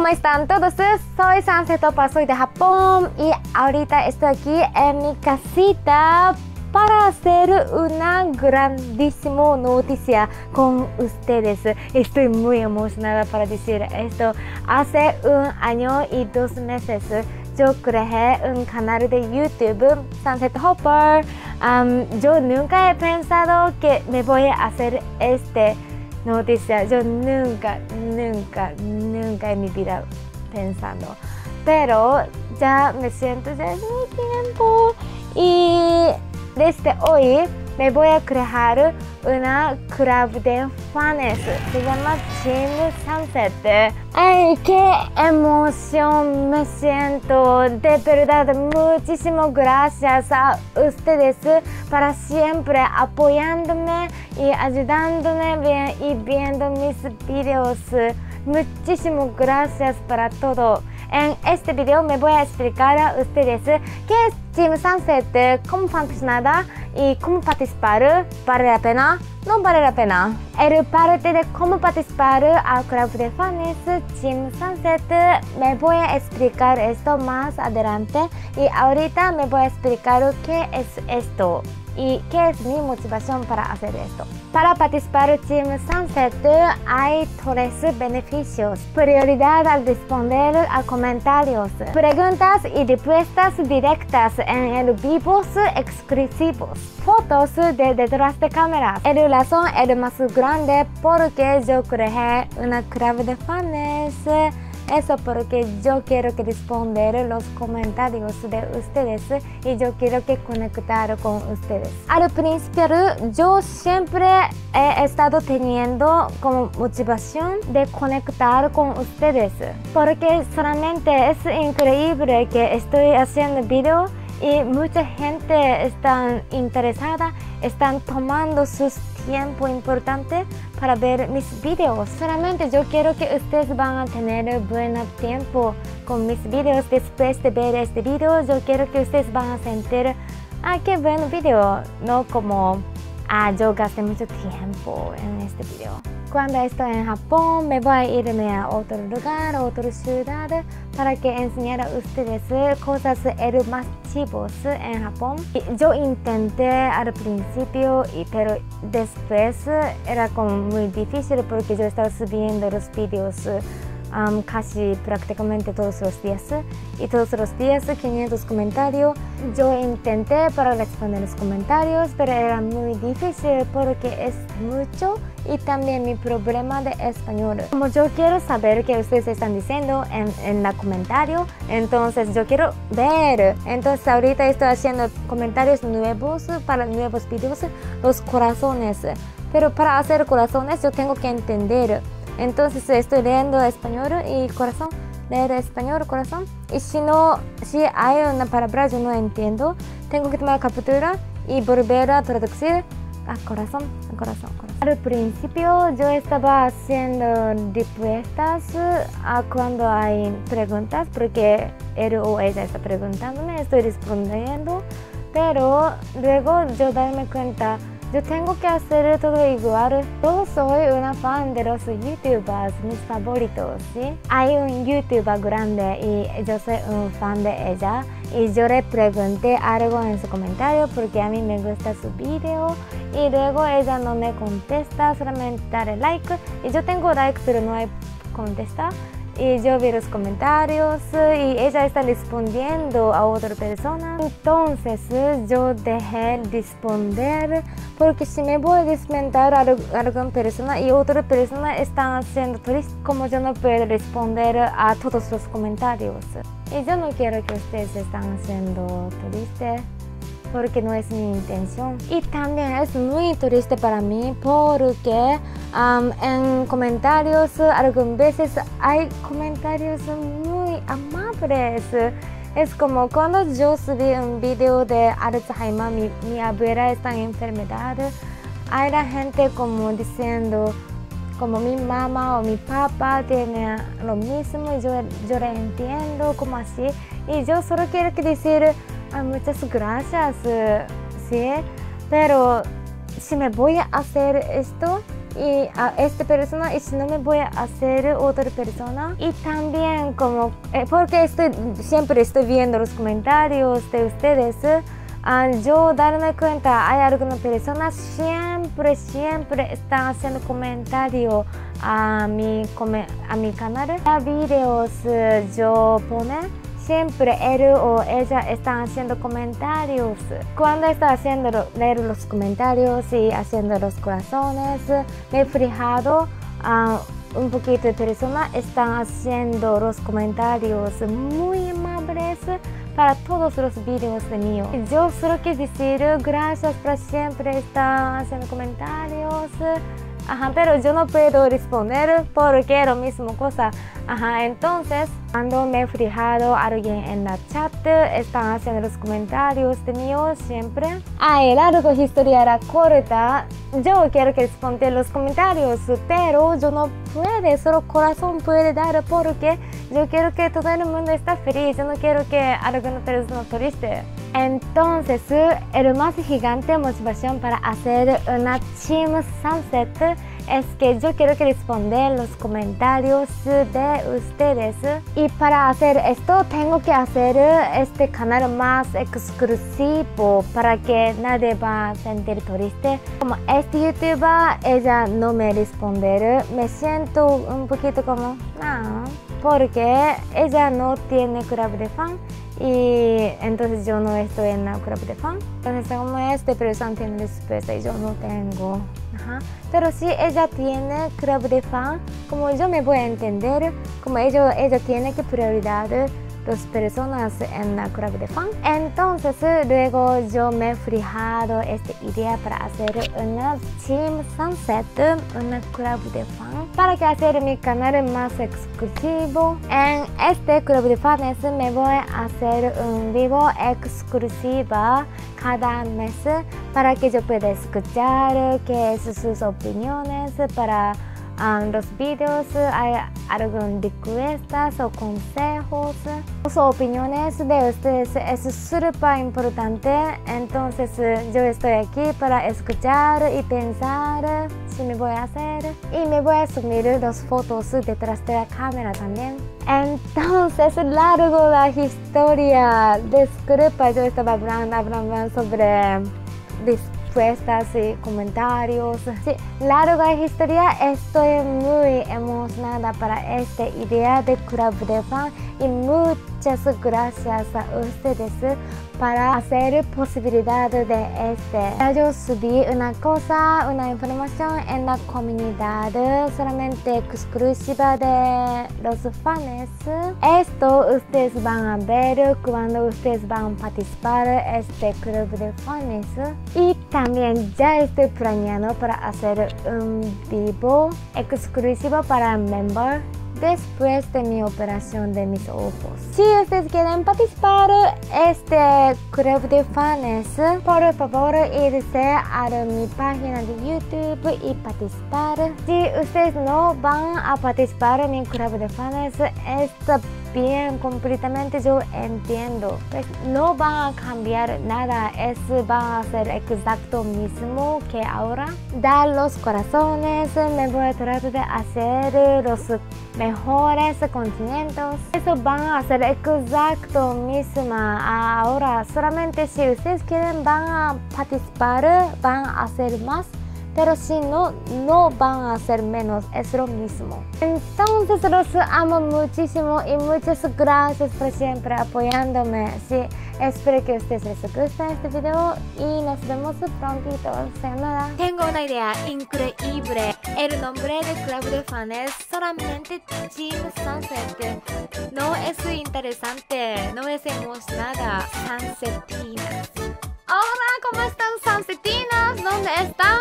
¿Cómo están todos? Soy Sunset Opa, soy de Japón y ahorita estoy aquí en mi casita para hacer una grandísima noticia con ustedes. Estoy muy emocionada para decir esto. Hace 1 año y 2 meses yo creé un canal de YouTube, Sunset Hopper. Yo nunca he pensado que me voy a hacer noticia. Yo nunca en mi vida pensando. Pero ya me siento ya es muy tiempo y desde hoy me voy a crear una club de fans. Se llama Team Sunset. ¡Ay, qué emoción me siento! De verdad, muchísimas gracias a ustedes para siempre apoyándome y ayudándome y viendo mis videos. Muchísimas gracias para todo. En este video me voy a explicar a ustedes qué es Team Sunset, cómo funciona y cómo participar. ¿Vale la pena? No vale la pena. El parte de cómo participar al club de fans Team Sunset me voy a explicar esto más adelante y ahorita me voy a explicar qué es esto y qué es mi motivación para hacer esto. Para participar en Team Sunset hay 3 beneficios. Prioridad al responder a comentarios, preguntas y respuestas directas en el vivos exclusivos, fotos de detrás de cámaras. El razón es más grande porque yo creé una club de fans. Eso porque yo quiero que responder los comentarios de ustedes y yo quiero que conectar con ustedes. Al principio yo siempre he estado teniendo como motivación de conectar con ustedes porque solamente es increíble que estoy haciendo video y mucha gente está interesada, están tomando su tiempo importante para ver mis videos. Solamente yo quiero que ustedes van a tener buen tiempo con mis videos. Después de ver este video, yo quiero que ustedes van a sentir, qué buen video, no como, yo gasté mucho tiempo en este video. Cuando estoy en Japón, me voy a irme a otro lugar, a otra ciudad, para que enseñar a ustedes cosas educativas en Japón. Yo intenté al principio, pero después era como muy difícil porque yo estaba subiendo los videos casi prácticamente todos los días y todos los días 500 comentarios. Yo intenté para responder los comentarios, pero era muy difícil porque es mucho y también mi problema de español. Como yo quiero saber qué ustedes están diciendo en la comentario, entonces yo quiero ver. Entonces ahorita estoy haciendo comentarios nuevos para nuevos videos, los corazones. Pero para hacer corazones yo tengo que entender. Entonces estoy leyendo español y corazón, leer español, corazón. Y si hay una palabra yo no entiendo, tengo que tomar captura y volver a traducir a corazón. Al principio yo estaba haciendo respuestas cuando hay preguntas, porque él o ella está preguntándome, estoy respondiendo. Pero luego yo darme cuenta, yo tengo que hacer todo igual. Yo soy una fan de los youtubers, mis favoritos, ¿sí? Hay un youtuber grande y yo soy un fan de ella. Y yo le pregunté algo en su comentario porque a mí me gusta su video. Y luego ella no me contesta, solamente darle like. Y yo tengo like pero no hay contesta. Y yo vi los comentarios y ella está respondiendo a otra persona. Entonces yo dejé responder porque si me voy a desmentir a alguna persona y otra persona está haciendo triste, como yo no puedo responder a todos los comentarios. Y yo no quiero que ustedes estén haciendo triste porque no es mi intención. Y también es muy triste para mí porque en comentarios algunas veces hay comentarios muy amables. Es como cuando yo subí un video de Alzheimer, mi abuela está en enfermedad. Hay la gente como diciendo, como mi mamá o mi papá tiene lo mismo y yo le entiendo como así. Y yo solo quiero decir muchas gracias, sí, pero si me voy a hacer esto, y a esta persona y si no me voy a hacer otra persona. Y también como porque siempre estoy viendo los comentarios de ustedes, yo darme cuenta hay algunas personas siempre están haciendo comentarios a mi canal. Videos yo pone siempre él o ella están haciendo comentarios. Cuando está haciendo leer los comentarios y haciendo los corazones, me he fijado un poquito de personas están haciendo los comentarios muy amables para todos los videos de mío. Yo solo quiero decir gracias por siempre estar haciendo comentarios. Pero yo no puedo responder porque es lo mismo cosa. Entonces, cuando me he fijado alguien en la chat, están haciendo los comentarios de mí siempre. El largo historia era corta. Yo quiero que responda los comentarios, pero yo no puedo, solo corazón puede dar porque yo quiero que todo el mundo esté feliz. Yo no quiero que alguna persona triste. Entonces, el más gigante motivación para hacer una Team Sunset es que yo quiero que responder los comentarios de ustedes. Y para hacer esto, tengo que hacer este canal más exclusivo para que nadie va a sentir triste. Como este youtuber, ella no me responde, me siento un poquito como, no, porque ella no tiene club de fan. Y entonces yo no estoy en la club de fan. Entonces como este persona tiene respuesta y yo no tengo. Pero si ella tiene club de fan, como yo me voy a entender, como ella tiene que prioridad las personas en la club de fan. Entonces luego yo me he fijado esta idea para hacer una Team Sunset, una club de fan, para que hacer mi canal más exclusivo. En este club de fans me voy a hacer un vivo exclusiva cada mes para que yo pueda escuchar qué es sus opiniones para los videos. Hay algunas requestas o consejos. Las opiniones de ustedes es súper importante. Entonces yo estoy aquí para escuchar y pensar si me voy a hacer. Y me voy a subir las fotos detrás de la cámara también. Entonces, largo la historia. Disculpa, yo estaba hablando sobre respuestas y comentarios. Sí, larga historia. Estoy muy emocionada para esta idea de club de fan y muchas gracias a ustedes para hacer posibilidad de Yo subí una información en la comunidad solamente exclusiva de los fans. Esto ustedes van a ver cuando ustedes van a participar en este club de fans. Y también ya estoy planeando para hacer un vivo exclusivo para members después de mi operación de mis ojos. Si ustedes quieren participar en este club de fans, por favor irse a mi página de YouTube y participar. Si ustedes no van a participar en mi club de fans, está bien, completamente yo entiendo. Pues no van a cambiar nada, va a ser exacto mismo que ahora. Dar los corazones, me voy a tratar de hacer los mejores contenidos. Eso van a ser exacto mismo ahora. Solamente si ustedes quieren van a participar, van a hacer más. Pero si no, no van a hacer menos, es lo mismo. Entonces los amo muchísimo y muchas gracias por siempre apoyándome. Sí, espero que a ustedes les guste este video y nos vemos prontito. Sayonara. Tengo una idea increíble. El nombre del club de fans es solamente Team Sunset. No es interesante, no decimos nada. Sunsetinas. Hola, ¿cómo están, Sunsetinas? ¿Dónde están?